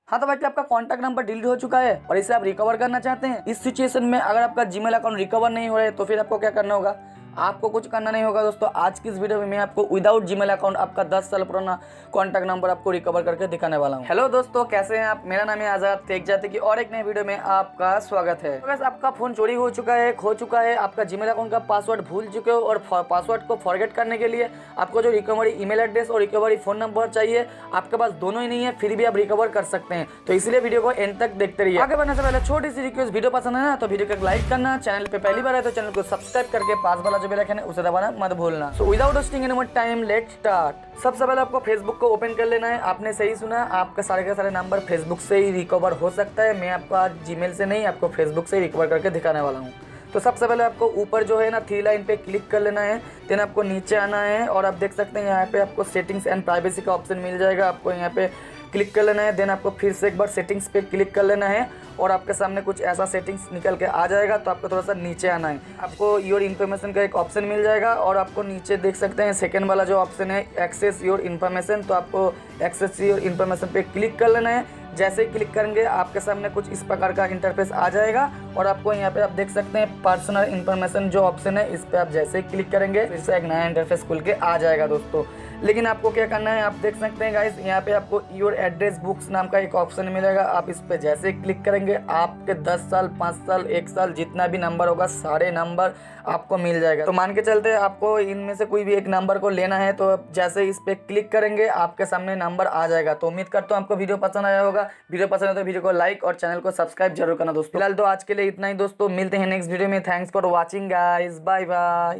हाँ तो भाई आपका कॉन्टैक्ट नंबर डिलीट हो चुका है और इसे आप रिकवर करना चाहते हैं। इस सिचुएशन में अगर आपका जीमेल अकाउंट रिकवर नहीं हो रहा है तो फिर आपको क्या करना होगा, आपको कुछ करना नहीं होगा दोस्तों। आज की इस वीडियो में मैं आपको विदाउट जीमेल अकाउंट आपका 10 साल पुराना कॉन्टैक्ट नंबर आपको रिकवर करके दिखाने वाला हूँ। हेलो दोस्तों, कैसे हैं आप? मेरा नाम है आजाद, TechZade की और एक नई वीडियो में आपका स्वागत है। तो आपका फोन चोरी हो चुका है, खो चुका है, आपका जीमेल अकाउंट का पासवर्ड भूल चुके हो और पासवर्ड को फॉरगेट करने के लिए आपको जो रिकवरी ईमेल एड्रेस और रिकवरी फोन नंबर चाहिए, आपके पास दोनों ही नहीं है, फिर भी आप रिकवर कर सकते हैं। तो इसलिए वीडियो को एंड तक देखते रहिए। आगे बढ़ने से पहले छोटी सी रिक्वेस्ट, वीडियो पसंद है ना तो वीडियो को लाइक करना, चैनल पे पहली बार है तो चैनल को सब्सक्राइब करके पास वाला जो बेल आइकन है उसे दबाना मत भूलना। So without wasting any more time, let's start. सबसे पहले आपको फेसबुक को ओपन कर लेना है। आपने सही सुना, आपका सारे के सारे नंबर फेसबुक से ही रिकवर हो सकता है। मैं आपको आज जीमेल से नहीं, आपको फेसबुक से ही रिकवर करके दिखाने वाला हूँ। तो सबसे पहले आपको ऊपर जो है ना 3 लाइन पे क्लिक कर लेना है, देन आपको नीचे आना है और आप देख सकते हैं यहाँ पे आपको सेटिंग्स एंड प्राइवेसी का ऑप्शन मिल जाएगा। आपको यहाँ पे क्लिक कर लेना है, देन आपको फिर से एक बार सेटिंग्स पे क्लिक कर लेना है और आपके सामने कुछ ऐसा सेटिंग्स निकल के आ जाएगा। तो आपको थोड़ा सा नीचे आना है, आपको योर इन्फॉर्मेशन का एक ऑप्शन मिल जाएगा और आपको नीचे देख सकते हैं सेकंड वाला जो ऑप्शन है एक्सेस योर इन्फॉर्मेशन। तो आपको एक्सेस योर इन्फॉर्मेशन पे क्लिक कर लेना है। जैसे ही क्लिक करेंगे आपके सामने कुछ इस प्रकार का इंटरफेस आ जाएगा और आपको यहाँ पे आप देख सकते हैं पर्सनल इन्फॉर्मेशन जो ऑप्शन है, इस पे आप जैसे ही क्लिक करेंगे फिर से एक नया इंटरफेस खुल के आ जाएगा दोस्तों। लेकिन आपको क्या करना है, आप देख सकते हैं गाइस यहाँ पे आपको योर एड्रेस बुक्स नाम का एक ऑप्शन मिलेगा। आप इस पे जैसे ही क्लिक करेंगे आपके 10 साल 5 साल 1 साल जितना भी नंबर होगा सारे नंबर आपको मिल जाएगा। तो मान के चलते आपको इनमें से कोई भी एक नंबर को लेना है, तो जैसे इस पे क्लिक करेंगे आपके सामने नंबर आ जाएगा। तो उम्मीद करता हूँ आपको वीडियो पसंद आया होगा। वीडियो पसंद है तो वीडियो को लाइक और चैनल को सब्सक्राइब जरूर करना दोस्तों। फिलहाल तो आज के लिए इतना ही दोस्तों, मिलते हैं नेक्स्ट वीडियो में। Thanks for watching guys, bye bye.